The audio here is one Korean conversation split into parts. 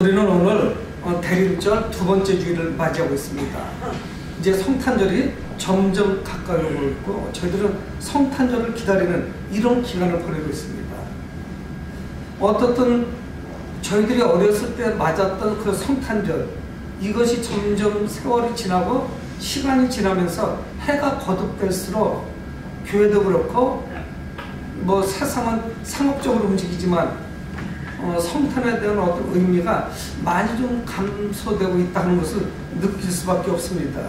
우리는 오늘 대림절 두 번째 주일을 맞이하고 있습니다. 이제 성탄절이 점점 가까이 오고 있고 저희들은 성탄절을 기다리는 이런 기간을 보내고 있습니다. 어떻든 저희들이 어렸을 때 맞았던 그 성탄절, 이것이 점점 세월이 지나고 시간이 지나면서 해가 거듭될수록 교회도 그렇고 뭐 세상은 상업적으로 움직이지만 성탄에 대한 어떤 의미가 많이 좀 감소되고 있다는 것을 느낄 수밖에 없습니다.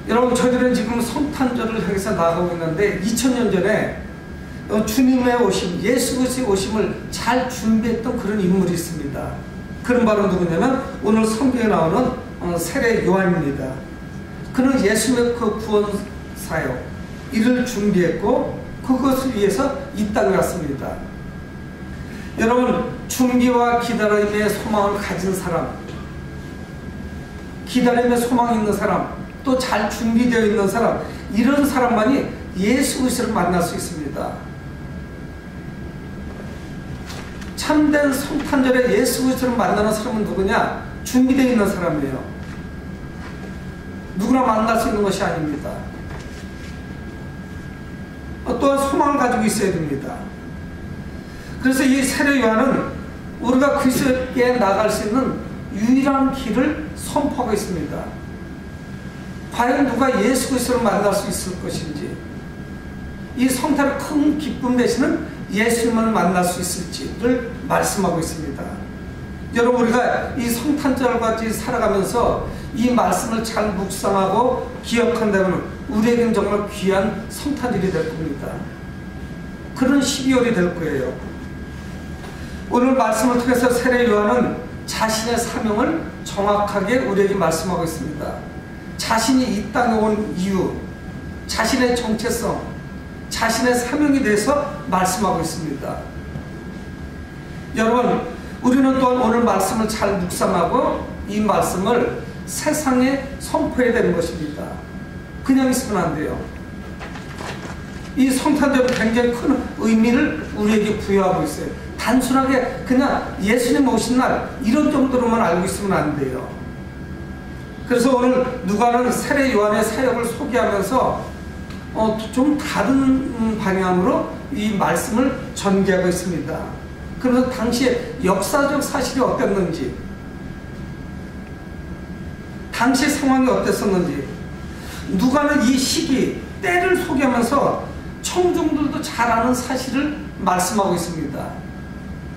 여러분, 저희들은 지금 성탄절을 향해서 나아가고 있는데 2000년 전에 주님의 오심, 예수 그리스도의 오심을 잘 준비했던 그런 인물이 있습니다. 그는 바로 누구냐면 오늘 성경에 나오는 세례 요한입니다. 그는 예수님의 그 구원 사역, 이를 준비했고 그것을 위해서 이 땅에 왔습니다. 여러분, 준비와 기다림의 소망을 가진 사람, 기다림의 소망이 있는 사람, 또 잘 준비되어 있는 사람, 이런 사람만이 예수 그리스도를 만날 수 있습니다. 참된 성탄절에 예수 그리스도를 만나는 사람은 누구냐? 준비되어 있는 사람이에요. 누구나 만날 수 있는 것이 아닙니다. 또한 소망을 가지고 있어야 됩니다. 그래서 이 세례 요한은 우리가 그리스도께 나갈 수 있는 유일한 길을 선포하고 있습니다. 과연 누가 예수 그리스도를 만날 수 있을 것인지, 이 성탄의 큰 기쁨 대신은 예수님을 만날 수 있을지를 말씀하고 있습니다. 여러분, 우리가 이 성탄절까지 살아가면서 이 말씀을 잘 묵상하고 기억한다면 우리에게는 정말 귀한 성탄절이 될 겁니다. 그런 12월이 될 거예요. 오늘 말씀을 통해서 세례 요한은 자신의 사명을 정확하게 우리에게 말씀하고 있습니다. 자신이 이 땅에 온 이유, 자신의 정체성, 자신의 사명에 대해서 말씀하고 있습니다. 여러분, 우리는 또한 오늘 말씀을 잘 묵상하고 이 말씀을 세상에 선포해야 되는 것입니다. 그냥 있으면 안 돼요. 이 성탄절은 굉장히 큰 의미를 우리에게 부여하고 있어요. 단순하게 그냥 예수님 오신 날 이런 정도로만 알고 있으면 안 돼요. 그래서 오늘 누가는 세례 요한의 사역을 소개하면서 좀 다른 방향으로 이 말씀을 전개하고 있습니다. 그래서 당시에 역사적 사실이 어땠는지, 당시 상황이 어땠었는지, 누가는 이 시기, 때를 소개하면서 청중들도 잘 아는 사실을 말씀하고 있습니다.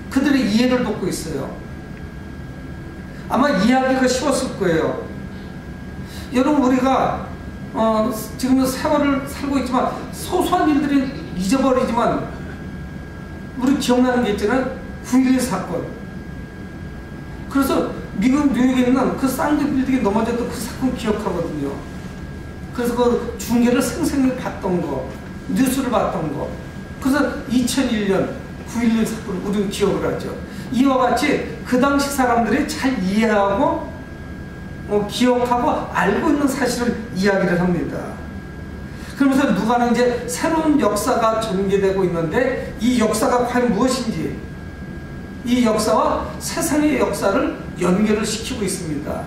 그들의 이해를 돕고 있어요. 아마 이해하기가 쉬웠을 거예요. 여러분, 우리가 지금 세월을 살고 있지만 소소한 일들이 잊어버리지만 우리 기억나는 게 있잖아요. 9.11 사건. 그래서 미국 뉴욕에 있는 그 쌍둥이 빌딩이 넘어졌던 그 사건 기억하거든요. 그래서 그 중계를 생생히 봤던 거, 뉴스를 봤던 거. 그래서 2001년 9.11 사건을 우리는 기억을 하죠. 이와 같이 그 당시 사람들이 잘 이해하고 기억하고 알고 있는 사실을 이야기를 합니다. 그러면서 누가는 이제 새로운 역사가 전개되고 있는데 이 역사가 과연 무엇인지, 이 역사와 세상의 역사를 연결을 시키고 있습니다.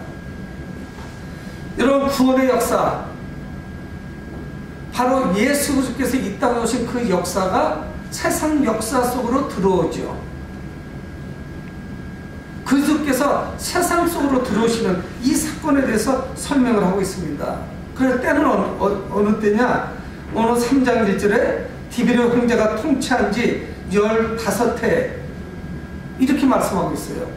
여러분, 구원의 역사, 바로 예수 그리스도께서 이 땅에 오신 그 역사가 세상 역사 속으로 들어오죠. 그리스도께서 세상 속으로 들어오시는 이 사건에 대해서 설명을 하고 있습니다. 그래서 때는 어느 때냐? 오늘 3장 1절에 디베리오 황제가 통치한 지 15해, 이렇게 말씀하고 있어요.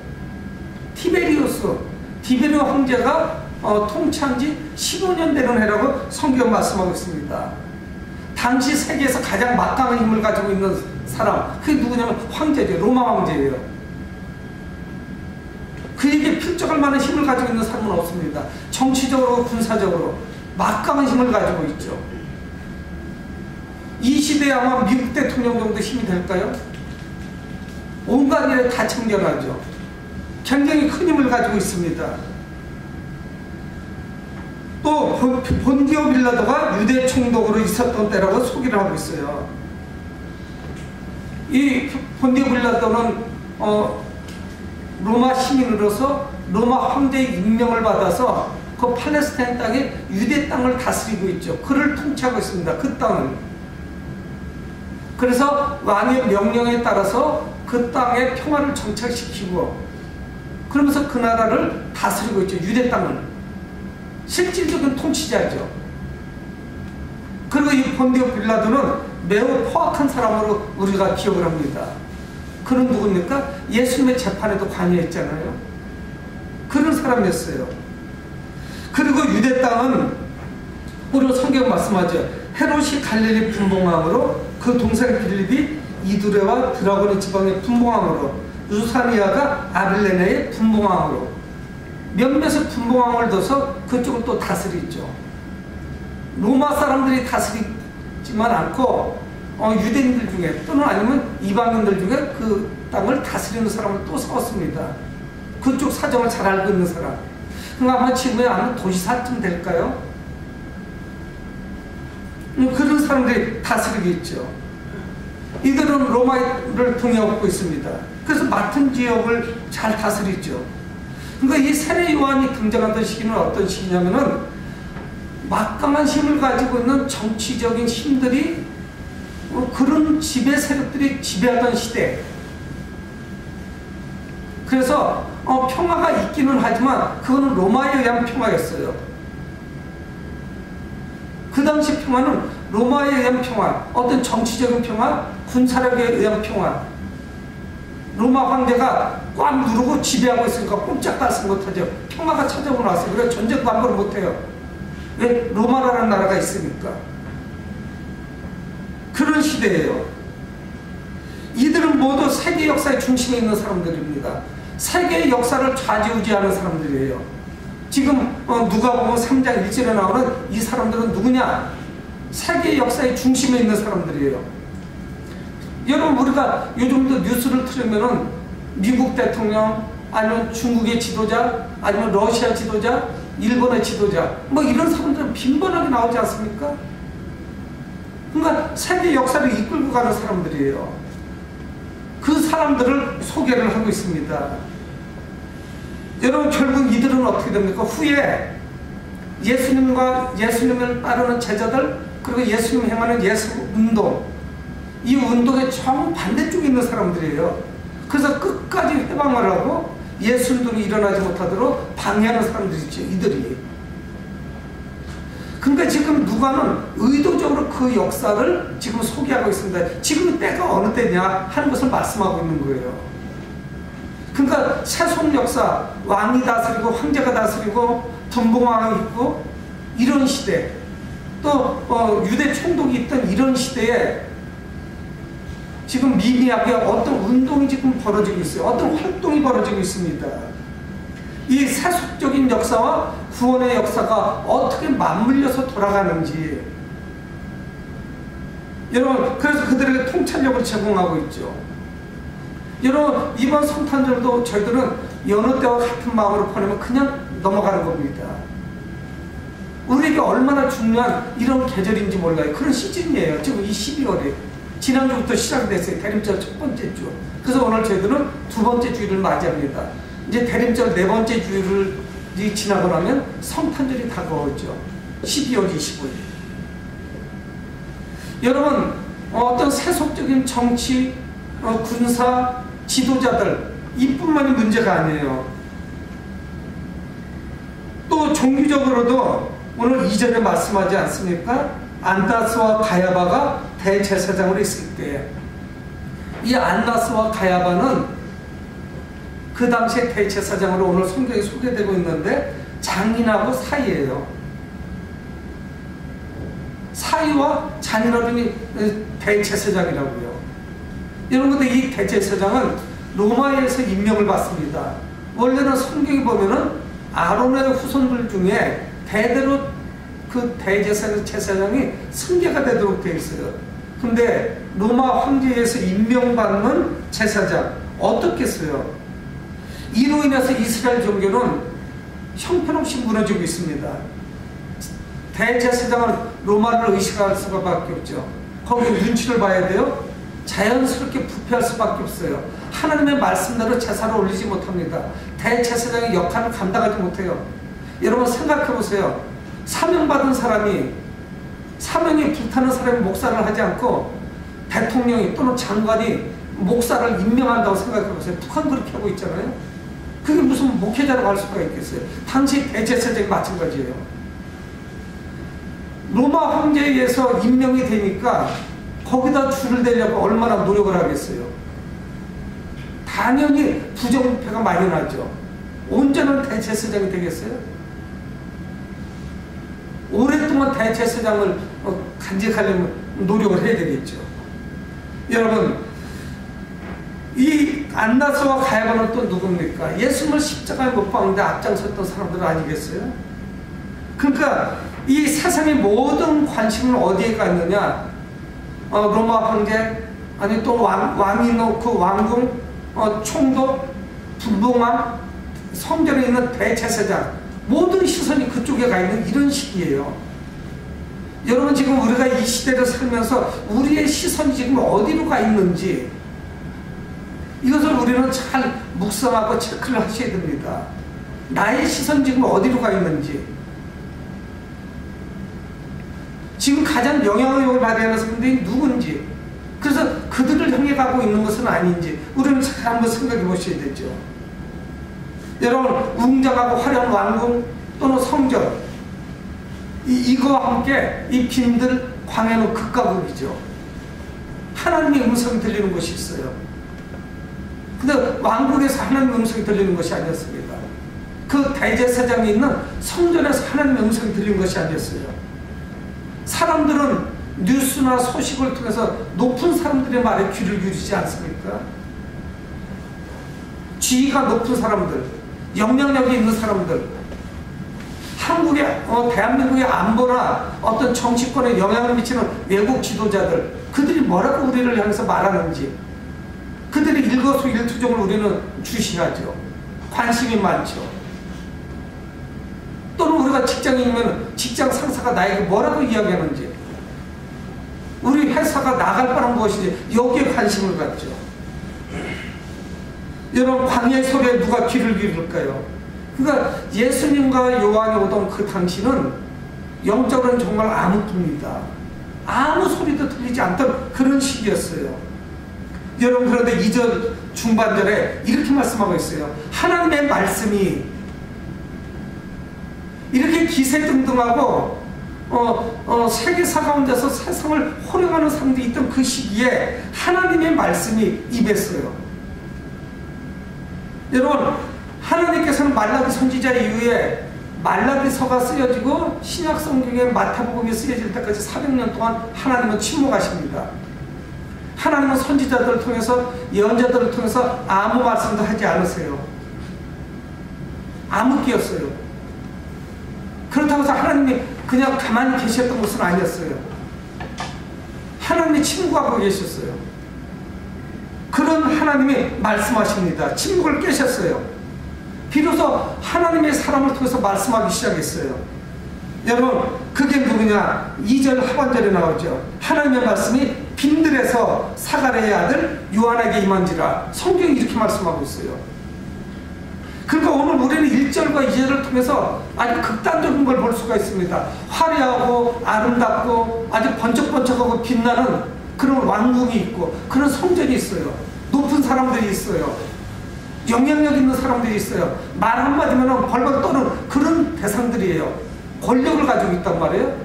디베리오 황제가 통치한 지 15년 되는 해라고 성경 말씀하고 있습니다. 당시 세계에서 가장 막강한 힘을 가지고 있는 사람, 그게 누구냐면 황제죠. 로마 황제예요. 그에게 필적할 만한 힘을 가지고 있는 사람은 없습니다. 정치적으로, 군사적으로 막강한 힘을 가지고 있죠. 이 시대에 아마 미국 대통령 정도 힘이 될까요? 온갖 일에 다 참견하죠. 굉장히 큰 힘을 가지고 있습니다. 또 본디오 빌라도가 유대 총독으로 있었던 때라고 소개를 하고 있어요. 이 본디오 빌라도는 로마 시민으로서 로마 황제의 임명을 받아서 그 팔레스타인 땅에 유대 땅을 다스리고 있죠. 그를 통치하고 있습니다. 그 땅을. 그래서 왕의 명령에 따라서 그 땅에 평화를 정착시키고 그러면서 그 나라를 다스리고 있죠. 유대 땅을. 실질적인 통치자죠. 그리고 이 본디오 빌라도는 매우 포악한 사람으로 우리가 기억을 합니다. 그는 누굽니까? 예수님의 재판에도 관여했잖아요. 그런 사람이었어요. 그리고 유대 땅은 우리 성경 말씀하죠. 헤롯이 갈릴리 분봉왕으로 그 동생 빌립이 이두레와 드라고니 지방의 분봉왕으로 루사니아가 아빌레네의 분봉왕으로 몇몇의 분봉왕을 둬서 그쪽을 또 다스리죠. 로마 사람들이 다스리지만 않고 유대인들 중에 또는 아니면 이방인들 중에 그 땅을 다스리는 사람을 또 세웠습니다. 그쪽 사정을 잘 알고 있는 사람. 그럼 아마 지금의 아는 도시사쯤 될까요? 그런 사람들이 다스리고 있죠. 이들은 로마를 통역하고 있습니다. 그래서 맡은 지역을 잘 다스리죠. 그러니까 이 세례 요한이 등장하던 시기는 어떤 시기냐면은 막강한 힘을 가지고 있는 정치적인 힘들이 그런 지배 세력들이 지배하던 시대. 그래서 평화가 있기는 하지만 그거는 로마에 의한 평화였어요. 그 당시 평화는 로마에 의한 평화, 어떤 정치적인 평화, 군사력에 의한 평화. 로마 황제가 꽉 누르고 지배하고 있으니까 꼼짝달싹 못하죠. 평화가 찾아오고 나서 그래 전쟁도 함부로 못해요. 왜? 로마라는 나라가 있으니까. 그런 시대예요. 이들은 모두 세계 역사의 중심에 있는 사람들입니다. 세계의 역사를 좌지우지하는 사람들이에요. 지금 누가복음 3장 1절에 나오는 이 사람들은 누구냐? 세계 역사의 중심에 있는 사람들이에요. 여러분 우리가 요즘도 뉴스를 틀으면은 미국 대통령 아니면 중국의 지도자 아니면 러시아 지도자 일본의 지도자 뭐 이런 사람들은 빈번하게 나오지 않습니까? 그러니까 세계 역사를 이끌고 가는 사람들이에요. 그 사람들을 소개를 하고 있습니다. 여러분 결국 이들은 어떻게 됩니까? 후에 예수님을 따르는 제자들 그리고 예수님 행하는 예수 운동 이 운동의 정반대쪽에 있는 사람들이에요. 그래서 끝까지 해방을 하고 예수 운동이 일어나지 못하도록 방해하는 사람들이죠. 이들이. 그러니까 지금 누가는 의도적으로 그 역사를 지금 소개하고 있습니다. 지금 때가 어느 때냐 하는 것을 말씀하고 있는 거예요. 그러니까 세속 역사, 왕이 다스리고 황제가 다스리고 분봉왕이 있고 이런 시대 또 유대 총독이 있던 이런 시대에 지금 미미하게 어떤 운동이 지금 벌어지고 있어요. 어떤 활동이 벌어지고 있습니다. 이 세속적인 역사와 구원의 역사가 어떻게 맞물려서 돌아가는지 여러분 그래서 그들에게 통찰력을 제공하고 있죠. 여러분 이번 성탄절도 저희들은 여느 때와 같은 마음으로 보내면 그냥 넘어가는 겁니다. 우리에게 얼마나 중요한 이런 계절인지 몰라요. 그런 시즌이에요. 지금 이 12월에 지난주부터 시작이 됐어요. 대림절 첫 번째 주. 그래서 오늘 저희들은 두 번째 주일을 맞이합니다. 이제 대림절 네 번째 주일이 지나고 나면 성탄절이 다가오죠. 12월 25일. 여러분 어떤 세속적인 정치, 군사, 지도자들 이뿐만이 문제가 아니에요. 또 종교적으로도 오늘 2절에 말씀하지 않습니까? 안나스와 가야바가 대제사장으로 있을 때 이 안나스와 가야바는 그 당시에 대제사장으로 오늘 성경에 소개되고 있는데 장인하고 사이예요. 사이와 장인어른이 대제사장이라고요. 여러분 근데 이 대제사장은 로마에서 임명을 받습니다. 원래는 성경에 보면은 아론의 후손들 중에 대대로 그 대제사장이 승계가 되도록 되어 있어요. 근데 로마 황제에서 임명받는 제사장 어떻겠어요? 이로 인해서 이스라엘 종교는 형편없이 무너지고 있습니다. 대제사장은 로마를 의식할 수밖에 없죠. 거기에 눈치를 봐야 돼요. 자연스럽게 부패할 수밖에 없어요. 하나님의 말씀대로 제사를 올리지 못합니다. 대제사장의 역할을 감당하지 못해요. 여러분 생각해 보세요. 사명받은 사람이, 사명이 불타는 사람이 목사를 하지 않고 대통령이 또는 장관이 목사를 임명한다고 생각해 보세요. 북한 그렇게 하고 있잖아요. 그게 무슨 목회자라고 할 수가 있겠어요. 당시 대제사장이 마찬가지예요. 로마 황제에 의해서 임명이 되니까 거기다 줄을 대려고 얼마나 노력을 하겠어요. 당연히 부정부패가 많이 나죠. 언제는 대제사장이 되겠어요? 오랫동안 대제사장을 간직하려면 노력을 해야 되겠죠. 여러분, 이 안나스와 가야바는 또 누굽니까? 예수님을 십자가에 못 박는데 앞장섰던 사람들 아니겠어요? 그러니까 이 세상의 모든 관심은 어디에 갔느냐? 로마 황제, 아니 또 왕이 놓고 왕궁, 총독, 분봉왕, 성전에 있는 대제사장, 모든 시선이 그쪽에 가 있는 이런 시기예요. 여러분 지금 우리가 이 시대를 살면서 우리의 시선이 지금 어디로 가 있는지 이것을 우리는 잘 묵상하고 체크를 하셔야 됩니다. 나의 시선 지금 어디로 가 있는지, 지금 가장 영향력을 받아야 하는 사람들이 누군지, 그래서 그들을 향해 가고 있는 것은 아닌지 우리는 잘 한번 생각해 보셔야 되죠. 여러분 웅장하고 화려한 왕궁 또는 성전, 이거와 함께 이 빈들 광야는 극과 극이죠. 하나님의 음성이 들리는 곳이 있어요. 근데 왕국에서 하나님의 음성이 들리는 것이 아니었습니다. 그 대제사장이 있는 성전에서 하나님의 음성이 들리는 것이 아니었어요. 사람들은 뉴스나 소식을 통해서 높은 사람들의 말에 귀를 기울이지 않습니까? 지위가 높은 사람들, 영향력이 있는 사람들, 한국의 대한민국의 안보나 어떤 정치권에 영향을 미치는 외국 지도자들, 그들이 뭐라고 우리를 향해서 말하는지, 그들의 일거수일투족을 우리는 주시하죠. 관심이 많죠. 또는 우리가 직장인이면 직장 상사가 나에게 뭐라고 이야기하는지, 우리 회사가 나갈 바는 무엇인지 여기에 관심을 갖죠. 여러분 광야의 소리에 누가 귀를 기울일까요? 그러니까 예수님과 요한이 오던 그 당시는 영적으로는 정말 암흑기입니다. 아무 소리도 들리지 않던 그런 시기였어요. 여러분 그런데 2절 중반절에 이렇게 말씀하고 있어요. 하나님의 말씀이 이렇게 기세등등하고 세계사 가운데서 세상을 호령하는 사람들이 있던 그 시기에 하나님의 말씀이 임했어요. 여러분 하나님께서는 말라기 선지자 이후에 말라기서가 쓰여지고 신약 성경에 마태복음이 쓰여질 때까지 400년 동안 하나님은 침묵하십니다. 하나님은 선지자들을 통해서, 예언자들을 통해서 아무 말씀도 하지 않으세요. 암흑기였어요. 그렇다고 해서 하나님이 그냥 가만히 계셨던 것은 아니었어요. 하나님이 침묵하고 계셨어요. 그런 하나님이 말씀하십니다. 침묵을 깨셨어요. 비로소 하나님의 사람을 통해서 말씀하기 시작했어요. 여러분 그게 누구냐? 2절 하반절에 나오죠. 하나님의 말씀이 빈들에서 사가랴의 아들 요한에게 임한지라. 성경이 이렇게 말씀하고 있어요. 그러니까 오늘 우리는 1절과 2절을 통해서 아주 극단적인 걸 볼 수가 있습니다. 화려하고 아름답고 아주 번쩍번쩍하고 빛나는 그런 왕궁이 있고 그런 성전이 있어요. 높은 사람들이 있어요. 영향력 있는 사람들이 있어요. 말 한마디면 벌벌 떠는 그런 대상들이에요. 권력을 가지고 있단 말이에요.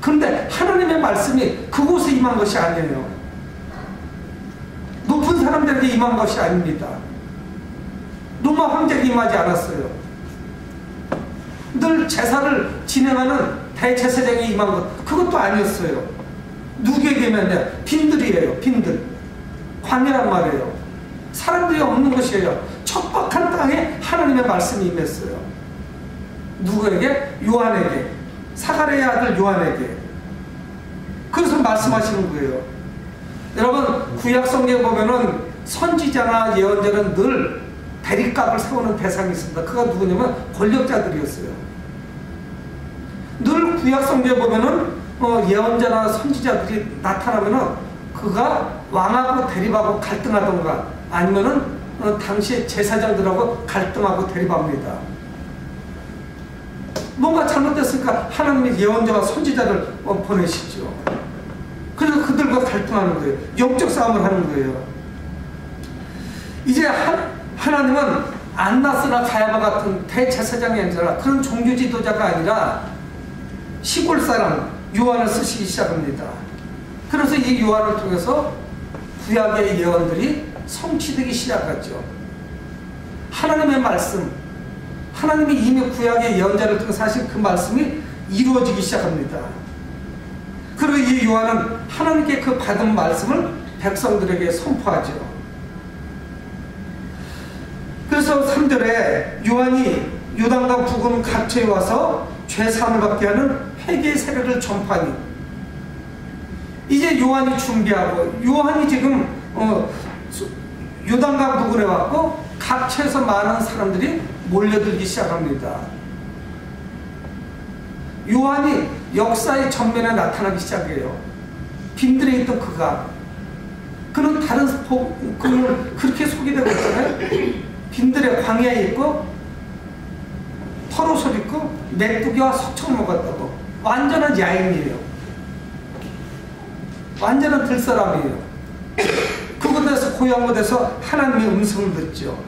그런데 하나님의 말씀이 그곳에 임한 것이 아니에요. 높은 사람들에게 임한 것이 아닙니다. 로마 황제에게 임하지 않았어요. 늘 제사를 진행하는 대제사장이 임한 것, 그것도 아니었어요. 누구에게 임했냐? 빈들이에요. 빈들. 광야란 말이에요. 사람들이 없는 것이에요. 척박한 땅에 하나님의 말씀이 임했어요. 누구에게? 요한에게. 사가랴의 아들 요한에게. 그래서 말씀하시는 거예요. 여러분 구약 성경에 보면은 선지자나 예언자는 늘 대립각을 세우는 대상이 있습니다. 그가 누구냐면 권력자들이었어요. 늘 구약 성경에 보면은 예언자나 선지자들이 나타나면은 그가 왕하고 대립하고 갈등하던가 아니면은 당시 제사장들하고 갈등하고 대립합니다. 뭔가 잘못됐으니까 하나님의 예언자와 선지자를 보내시죠. 그래서 그들과 갈등하는 거예요. 영적 싸움을 하는 거예요. 이제 하나님은 안나스나 가야바 같은 대제사장이 아니라 그런 종교 지도자가 아니라 시골 사람 요한을 쓰시기 시작합니다. 그래서 이 요한을 통해서 구약의 예언들이 성취되기 시작하죠. 하나님의 말씀, 하나님이 이미 구약의 예언자를 통해 사실 그 말씀이 이루어지기 시작합니다. 그리고 이 요한은 하나님께 그 받은 말씀을 백성들에게 선포하죠. 그래서 3절에 요한이 요단강 부근 각처에 와서 죄사함을 받게 하는 회개의 세례를 전파하니, 이제 요한이 준비하고 요한이 지금 요단강 부근에 왔고 각처에서 많은 사람들이 몰려들기 시작합니다. 요한이 역사의 전면에 나타나기 시작해요. 빈들에 있던 그는 다른 그는 그렇게 소개되고 있잖아요. 빈들에 광야에 있고 털옷을 입고 메뚜기와 석청을 먹었다고. 완전한 야인이에요. 완전한 들사람이에요. 그곳에서 고향 곳에서 하나님의 음성을 듣죠.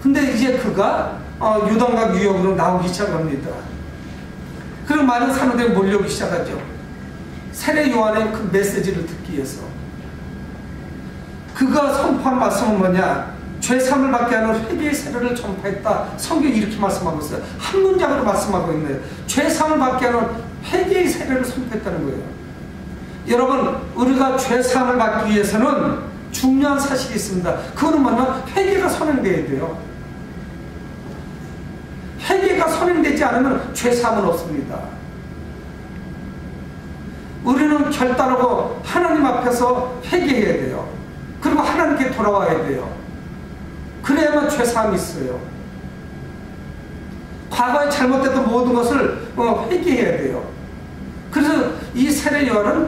근데 이제 그가 요단강 유역으로 나오기 시작합니다. 그리고 많은 사람들이 몰려오기 시작하죠. 세례 요한의 그 메시지를 듣기 위해서. 그가 선포한 말씀은 뭐냐? 죄사함을 받게 하는 회개의 세례를 전파했다. 성경이 이렇게 말씀하고 있어요. 한 문장으로 말씀하고 있네요. 죄사함을 받게 하는 회개의 세례를 선포했다는 거예요. 여러분, 우리가 죄사함을 받기 위해서는 중요한 사실이 있습니다. 그거는 뭐냐면 회개가 선행돼야 돼요. 회개가 선행되지 않으면 죄사함은 없습니다. 우리는 결단하고 하나님 앞에서 회개해야 돼요. 그리고 하나님께 돌아와야 돼요. 그래야만 죄사함이 있어요. 과거에 잘못됐던 모든 것을 회개해야 돼요. 그래서 이 세례 요한은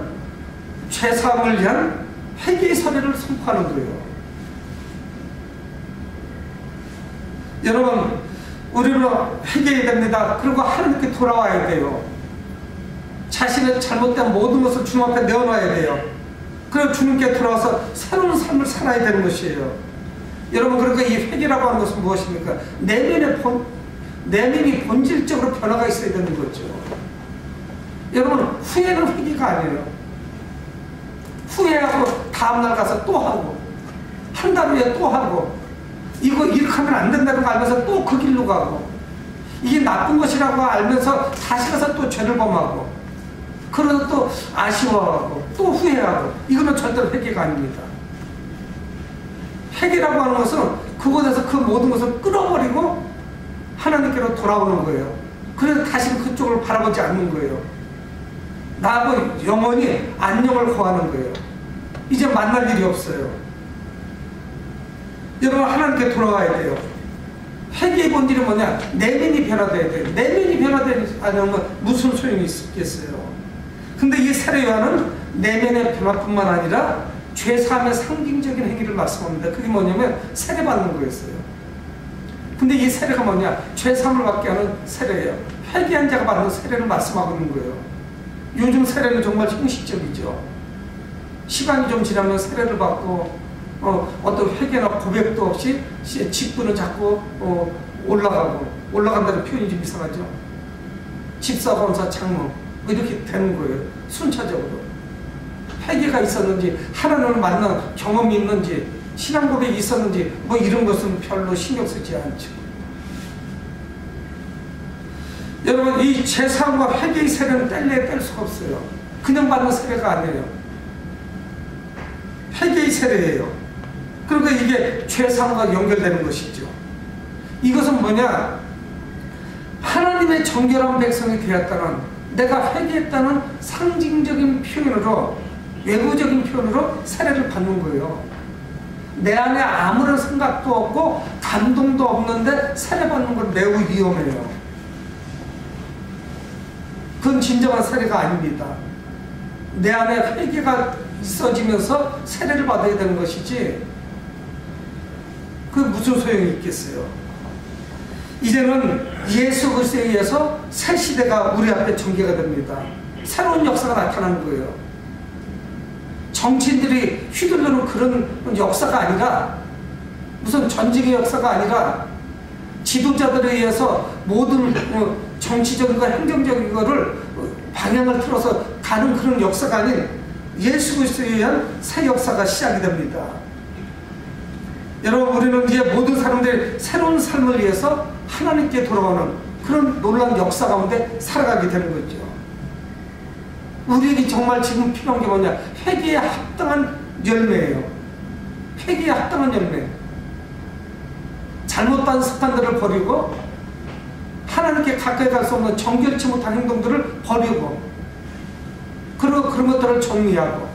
죄사함을 위한 회개의 세례를 선포하는 거예요. 여러분, 우리는 회개해야 됩니다. 그리고 하나님께 돌아와야 돼요. 자신의 잘못된 모든 것을 주님 앞에 내어놔야 돼요. 그리고 주님께 돌아와서 새로운 삶을 살아야 되는 것이에요. 여러분, 그러니까 이 회개라고 하는 것은 무엇입니까? 내면이 본질적으로 변화가 있어야 되는 거죠. 여러분, 후회는 회개가 아니에요. 후회하고 다음날 가서 또 하고 한 달 후에 또 하고 이거 이렇게 하면 안 된다는 거 알면서 또 그 길로 가고 이게 나쁜 것이라고 알면서 다시 가서 또 죄를 범하고 그러다 또 아쉬워하고 또 후회하고 이거는 절대로 회개가 아닙니다. 회개라고 하는 것은 그곳에서 그 모든 것을 끊어버리고 하나님께로 돌아오는 거예요. 그래서 다시는 그쪽을 바라보지 않는 거예요. 나하고 영원히 안녕을 구하는 거예요. 이제 만날 일이 없어요. 여러분, 하나님께 돌아와야 돼요. 회개의 본질은 뭐냐? 내면이 변화돼야 돼요. 내면이 변화되지 않으면 무슨 소용이 있겠어요. 근데 이 세례 요한은 내면의 변화뿐만 아니라 죄사함의 상징적인 행위를 말씀합니다. 그게 뭐냐면 세례받는 거였어요. 근데 이 세례가 뭐냐? 죄사함을 받게 하는 세례예요. 회개한 자가 받는 세례를 말씀하고 있는 거예요. 요즘 세례는 정말 형식적이죠. 시간이 좀 지나면 세례를 받고 어떤 회개나 고백도 없이 직분은 자꾸 올라간다는 표현이 좀 이상하죠. 집사, 권사, 장로 이렇게 되는 거예요. 순차적으로. 회개가 있었는지 하나님을 만난 경험이 있는지 신앙 고백이 있었는지 뭐 이런 것은 별로 신경 쓰지 않죠. 여러분, 이 죄사함과 회개의 세례는 뗄 수가 없어요. 그냥 받는 세례가 아니에요. 회개의 세례예요. 그러니까 이게 죄사함과 연결되는 것이죠. 이것은 뭐냐? 하나님의 정결한 백성이 되었다는, 내가 회개했다는 상징적인 표현으로, 외부적인 표현으로 세례를 받는 거예요. 내 안에 아무런 생각도 없고 감동도 없는데 세례 받는 건 매우 위험해요. 그건 진정한 세례가 아닙니다. 내 안에 회개가 있어지면서 세례를 받아야 되는 것이지, 그 무슨 소용이 있겠어요? 이제는 예수 그리스도에 의해서 새 시대가 우리 앞에 전개가 됩니다. 새로운 역사가 나타나는 거예요. 정치인들이 휘둘르는 그런 역사가 아니라, 무슨 전쟁의 역사가 아니라, 지도자들에 의해서 모든 정치적인 거 행정적인 거를 방향을 틀어서 가는 그런 역사가 아닌 예수 그리스도에 의한 새 역사가 시작이 됩니다. 여러분, 우리는 이제 모든 사람들이 새로운 삶을 위해서 하나님께 돌아오는 그런 놀라운 역사 가운데 살아가게 되는 거죠. 우리에게 정말 지금 필요한 게 뭐냐? 회개에 합당한 열매예요. 회개에 합당한 열매. 잘못된 습관들을 버리고 하나님께 가까이 갈 수 없는 정결치 못한 행동들을 버리고, 그리고 그런 것들을 정리하고,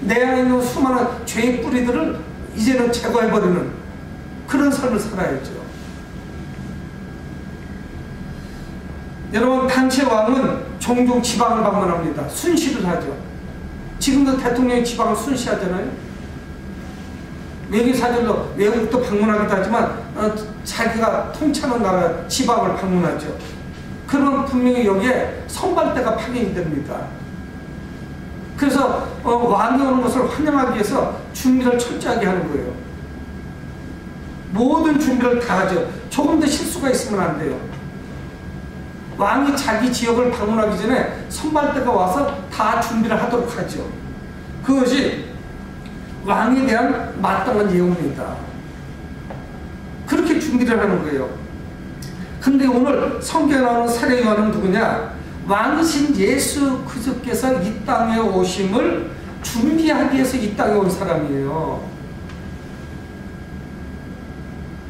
내 안에 있는 수많은 죄의 뿌리들을 이제는 제거해버리는 그런 삶을 살아야죠. 여러분, 당시의 왕은 종종 지방을 방문합니다. 순시를 하죠. 지금도 대통령이 지방을 순시하잖아요. 외교사절로 외국도 방문하기도 하지만 자기가 통치하는 나라 지방을 방문하죠. 그러면 분명히 여기에 선발대가 파견이 됩니다. 그래서 왕이 오는 것을 환영하기 위해서 준비를 철저하게 하는 거예요. 모든 준비를 다 하죠. 조금도 실수가 있으면 안 돼요. 왕이 자기 지역을 방문하기 전에 선발대가 와서 다 준비를 하도록 하죠. 그것이 왕에 대한 마땅한 예우입니다. 그렇게 준비를 하는 거예요. 근데 오늘 성경에 나오는 세례 요한은 누구냐? 왕이신 예수 그리스도께서 이 땅에 오심을 준비하기 위해서 이 땅에 온 사람이에요.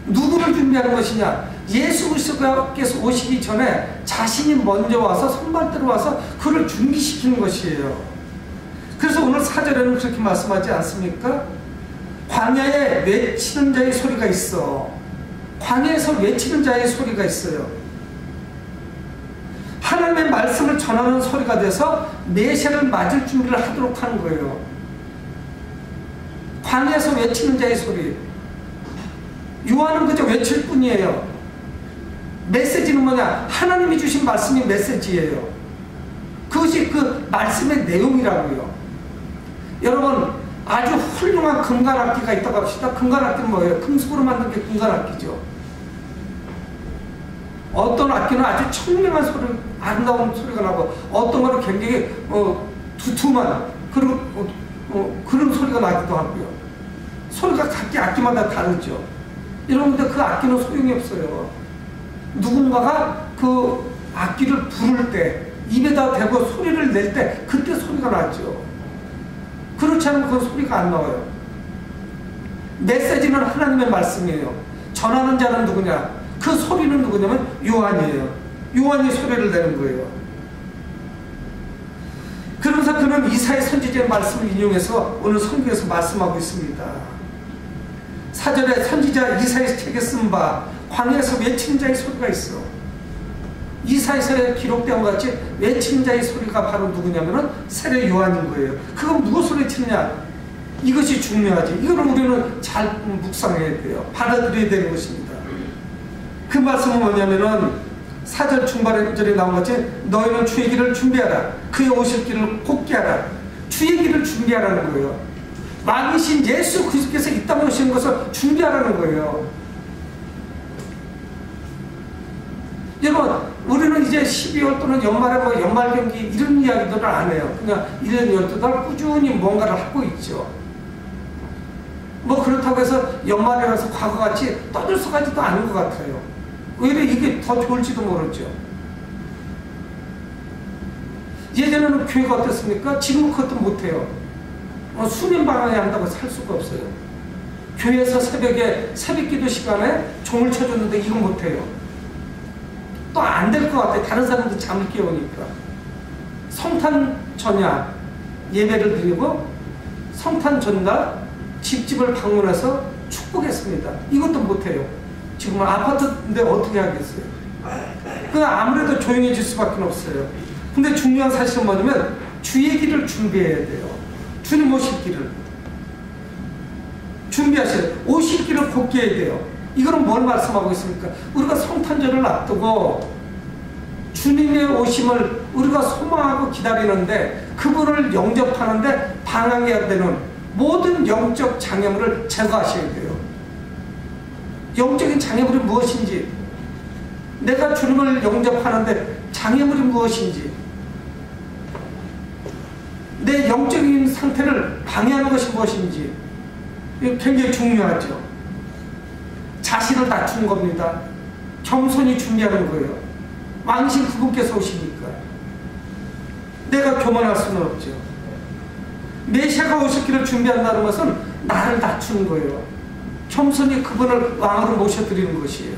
누구를 준비하는 것이냐? 예수 그리스도께서 오시기 전에 자신이 먼저 와서 선발대로 와서 그를 준비시키는 것이에요. 그래서 오늘 4절에는 그렇게 말씀하지 않습니까? 광야에 외치는 자의 소리가 있어. 광야에서 외치는 자의 소리가 있어요. 하나님의 말씀을 전하는 소리가 돼서 메시아를 맞을 준비를 하도록 하는 거예요. 광야에서 외치는 자의 소리. 요한은 그저 외칠 뿐이에요. 메시지는 뭐냐? 하나님이 주신 말씀이 메시지예요. 그것이 그 말씀의 내용이라고요. 여러분, 아주 훌륭한 금관악기가 있다고 합시다. 금관악기는 뭐예요? 금속으로 만든 게 금관악기죠. 어떤 악기는 아주 청명한 소리, 아름다운 소리가 나고, 어떤 거는 굉장히 두툼한 그런 소리가 나기도 하고요. 소리가 각기 악기마다 다르죠. 여러분들, 그 악기는 소용이 없어요. 누군가가 그 악기를 부를 때, 입에다 대고 소리를 낼 때, 그때 소리가 나죠. 그렇지 않으면 그 소리가 안 나와요. 메시지는 하나님의 말씀이에요. 전하는 자는 누구냐? 그 소리는 누구냐면 요한이에요. 요한이 소리를 내는 거예요. 그러면서 그는 이사야 선지자의 말씀을 인용해서 오늘 성경에서 말씀하고 있습니다. 4절에 선지자 이사야 책에 쓴 바 광야에서 외치는 자의 소리가 있어. 이사야서에 기록된 것 같이 외치는 자의 소리가 바로 누구냐면은 세례 요한인 거예요. 그건 무엇을 외치느냐? 이것이 중요하지. 이거를 우리는 잘 묵상해야 돼요. 받아들여야 되는 것입니다. 그 말씀은 뭐냐면은 4절 중반절에 나온 것이 너희는 주의 길을 준비하라. 그의 오실 길을 곱게 하라. 주의 길을 준비하라는 거예요. 왕이신 예수 그리스도께서 이 땅에 오시는 것을 준비하라는 거예요. 여러분, 우리는 이제 12월 또는 연말에 연말 경기 이런 이야기들을 안 해요. 그냥 1년 12달 꾸준히 뭔가를 하고 있죠. 그렇다고 해서 연말에 가서 과거같이 떠들썩하지도 않은 것 같아요. 오히려 이게 더 좋을지도 모르죠. 예전에는 교회가 어땠습니까? 지금은 그것도 못해요. 수면 방황에 한다고 살 수가 없어요. 교회에서 새벽에 새벽기도 시간에 종을 쳐줬는데 이건 못해요. 또 안 될 것 같아요. 다른 사람도 잠을 깨우니까. 성탄 전야 예배를 드리고 성탄 전날 집집을 방문해서 축복했습니다. 이것도 못해요. 지금은 아파트인데 어떻게 하겠어요? 아무래도 조용해질 수밖에 없어요. 근데 중요한 사실은 뭐냐면 주의 길을 준비해야 돼요. 주님 오실 길을. 준비하셔야 돼요. 오실 길을 곱게 해야 돼요. 이거는 뭘 말씀하고 있습니까? 우리가 성탄절을 앞두고 주님의 오심을 우리가 소망하고 기다리는데 그분을 영접하는데 방황해야 되는 모든 영적 장애물을 제거하셔야 돼요. 영적인 장애물이 무엇인지, 내가 주님을 영접하는데 장애물이 무엇인지, 내 영적인 상태를 방해하는 것이 무엇인지, 이거 굉장히 중요하죠. 자신을 낮춘 겁니다. 겸손히 준비하는 거예요. 왕신 그분께서 오시니까. 내가 교만할 수는 없죠. 메시아가 오실 길을 준비한다는 것은 나를 낮추는 거예요. 겸손히 그분을 왕으로 모셔드리는 것이에요.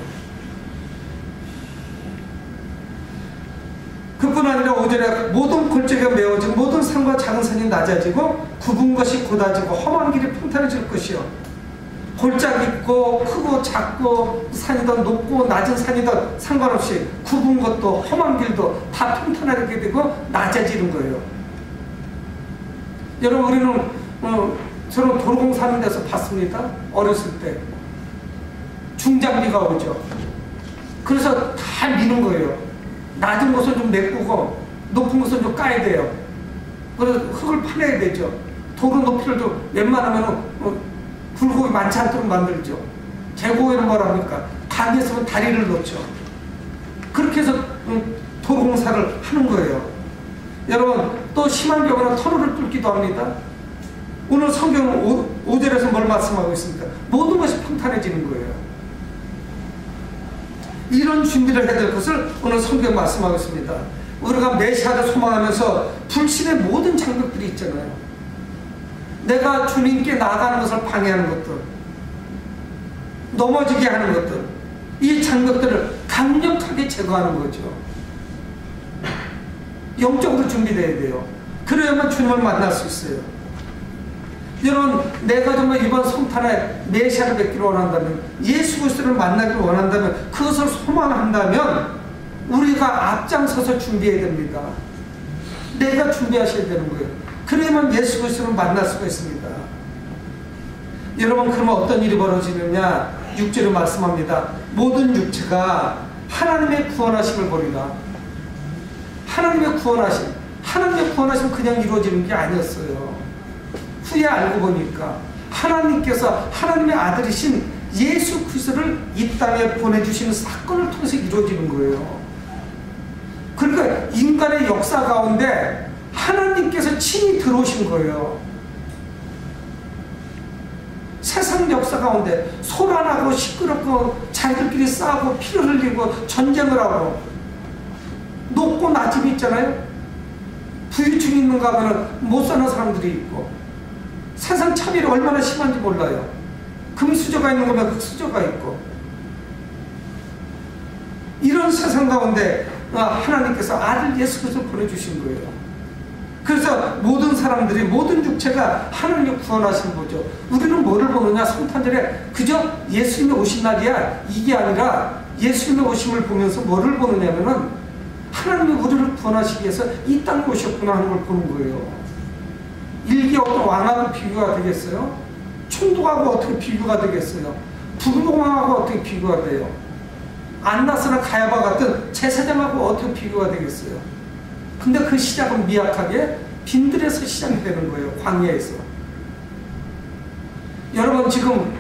그뿐 아니라 5절에 모든 골짜기가 메워지고 모든 산과 작은 산이 낮아지고 굽은 것이 곧아지고 험한 길이 평탄해질 것이요. 골짜기 있고 크고 작고 산이든 높고 낮은 산이든 상관없이 굽은 것도 험한 길도 다 평탄하게 되고 낮아지는 거예요. 여러분, 우리는 저는 도로공사하는 데서 봤습니다. 어렸을 때 중장비가 오죠. 그래서 다 미는 거예요. 낮은 곳은 좀 메꾸고 높은 곳은 좀 까야 돼요. 그래서 흙을 파내야 되죠. 도로 높이를 좀 웬만하면 굴곡이 많지 않도록 만들죠. 제고에는 뭐랍니까? 강에 있으면 다리를 놓죠. 그렇게 해서 도로공사를 하는 거예요. 여러분, 또 심한 경우는 터널을 뚫기도 합니다. 오늘 성경은 5절에서 뭘 말씀하고 있습니까? 모든 것이 평탄해지는 거예요. 이런 준비를 해야 될 것을 오늘 성경 말씀하고 있습니다. 우리가 메시아를 소망하면서 불신의 모든 장벽들이 있잖아요. 내가 주님께 나아가는 것을 방해하는 것들, 넘어지게 하는 것들, 이 장벽들을 강력하게 제거하는 거죠. 영적으로 준비되어야 돼요. 그래야만 주님을 만날 수 있어요. 여러분, 내가 정말 이번 성탄에 메시아를 뵙기를 원한다면, 예수 그리스도를 만나기를 원한다면, 그것을 소망한다면 우리가 앞장서서 준비해야 됩니다. 내가 준비하셔야 되는 거예요. 그래야만 예수 그리스도를 만날 수가 있습니다. 여러분, 그러면 어떤 일이 벌어지느냐? 6절에 말씀합니다. 모든 육체가 하나님의 구원하심을 보리라. 하나님의 구원하심 그냥 이루어지는 게 아니었어요. 후에 알고 보니까 하나님께서 하나님의 아들이신 예수 그리스도를 이 땅에 보내주시는 사건을 통해서 이루어지는 거예요. 그러니까 인간의 역사 가운데 하나님께서 친히 들어오신 거예요. 세상 역사 가운데 소란하고 시끄럽고 자기들끼리 싸우고 피를 흘리고 전쟁을 하고 높고 낮음이 있잖아요. 부유층이 있는가 하면 못 사는 사람들이 있고, 세상 차별이 얼마나 심한지 몰라요. 금수저가 있는 거면 흑수저가 있고, 이런 세상 가운데 하나님께서 아들 예수 그리스도를 보내주신 거예요. 그래서 모든 사람들이, 모든 육체가 하나님의 구원하신 거죠. 우리는 뭐를 보느냐? 성탄절에 그저 예수님이 오신 날이야, 이게 아니라 예수님의 오심을 보면서 뭐를 보느냐면은 하나님이 우리를 구원하시기 위해서 이 땅에 오셨구나 하는 걸 보는 거예요. 일기 어떤 왕하고 비교가 되겠어요? 총독하고 어떻게 비교가 되겠어요? 부흥왕하고 어떻게 비교가 돼요? 안나스나 가야바 같은 제사장하고 어떻게 비교가 되겠어요? 근데 그 시작은 미약하게 빈들에서 시작이 되는 거예요. 광야에서. 여러분, 지금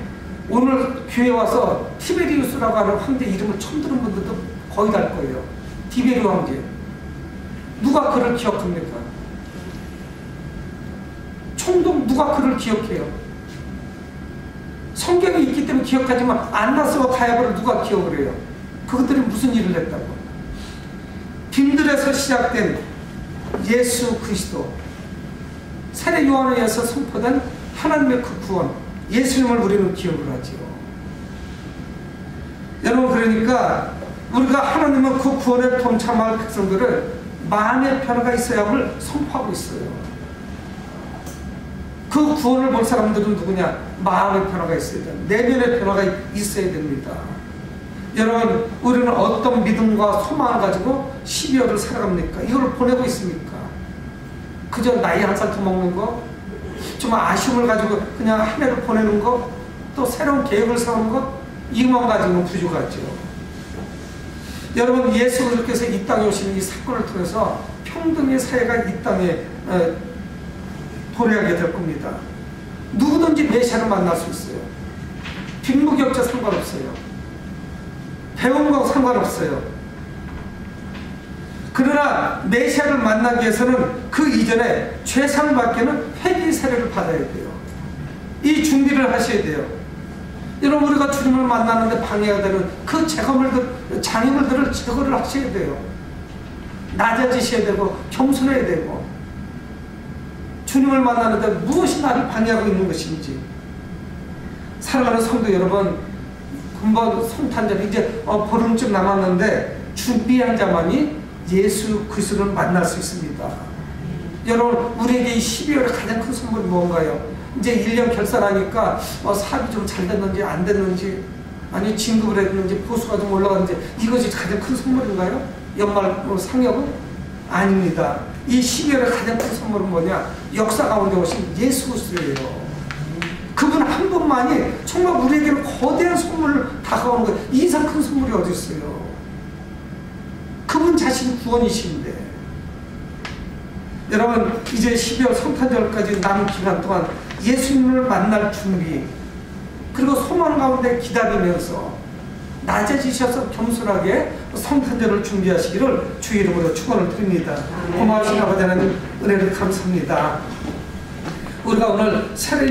오늘 교회 와서 티베리우스라고 하는 황제 이름을 처음 들은 분들도 거의 다 알 거예요. 티베리우 황제. 누가 그를 기억합니까? 총독 누가 그를 기억해요? 성경이 있기 때문에 기억하지만 안나스와 가야바를 누가 기억을 해요? 그것들이 무슨 일을 했다고? 빈들에서 시작된 예수 그리스도, 세례 요한에 의해서 선포된 하나님의 그 구원, 예수님을 우리는 기억을 하지요. 여러분, 그러니까 우리가 하나님은 그 구원에 동참할 백성들을 마음의 변화가 있어야 함을 선포하고 있어요. 그 구원을 볼 사람들은 누구냐? 마음의 변화가 있어야 됩니다. 내면의 변화가 있어야 됩니다. 여러분, 우리는 어떤 믿음과 소망을 가지고 12월을 살아갑니까? 이걸 보내고 있습니까? 그저 나이 한 살 더 먹는 거? 정말 아쉬움을 가지고 그냥 한 해를 보내는 거? 또 새로운 계획을 세우는 것, 이것만 가지고는 부족하죠. 여러분, 예수 그리스도께서 이 땅에 오시는 이 사건을 통해서 평등의 사회가 이 땅에 도래하게 될 겁니다. 누구든지 메시아를 만날 수 있어요. 빈부격차 상관없어요. 배운 거 상관없어요. 그러나 메시아를 만나기 위해서는 그 이전에 죄상 받기는 회개 세례를 받아야 돼요. 이 준비를 하셔야 돼요. 여러분, 우리가 주님을 만나는데 방해가 되는 그 장애물들을 제거를 하셔야 돼요. 낮아지셔야 되고 겸손해야 되고, 주님을 만나는데 무엇이 나를 방해하고 있는 것인지. 사랑하는 성도 여러분, 금방 성탄절 이제 보름쯤 남았는데 준비한 자만이 예수 그리스도를 만날 수 있습니다. 여러분, 우리에게 이 12월에 가장 큰 선물이 뭔가요? 이제 1년 결산하니까 사업이 좀 잘 됐는지 안 됐는지, 아니 진급을 했는지 보수가 좀 올라갔는지, 이것이 가장 큰 선물인가요? 연말 상여금? 아닙니다. 이 12월에 가장 큰 선물은 뭐냐? 역사 가운데 오신 예수 그리스도예요. 그분 한 분만이 정말 우리에게는 거대한 선물을 다가오는 거예요. 이 이상 큰 선물이 어디 있어요? 그분 자신이 구원이신데. 여러분, 이제 12월 성탄절까지 남은 기간 동안 예수님을 만날 준비, 그리고 소망 가운데 기다리면서 낮아지셔서 겸손하게 성탄절을 준비하시기를 주 이름으로 축원을 드립니다. 고마우신 아버지 하나님, 은혜를 감사합니다. 우리가 오늘 세례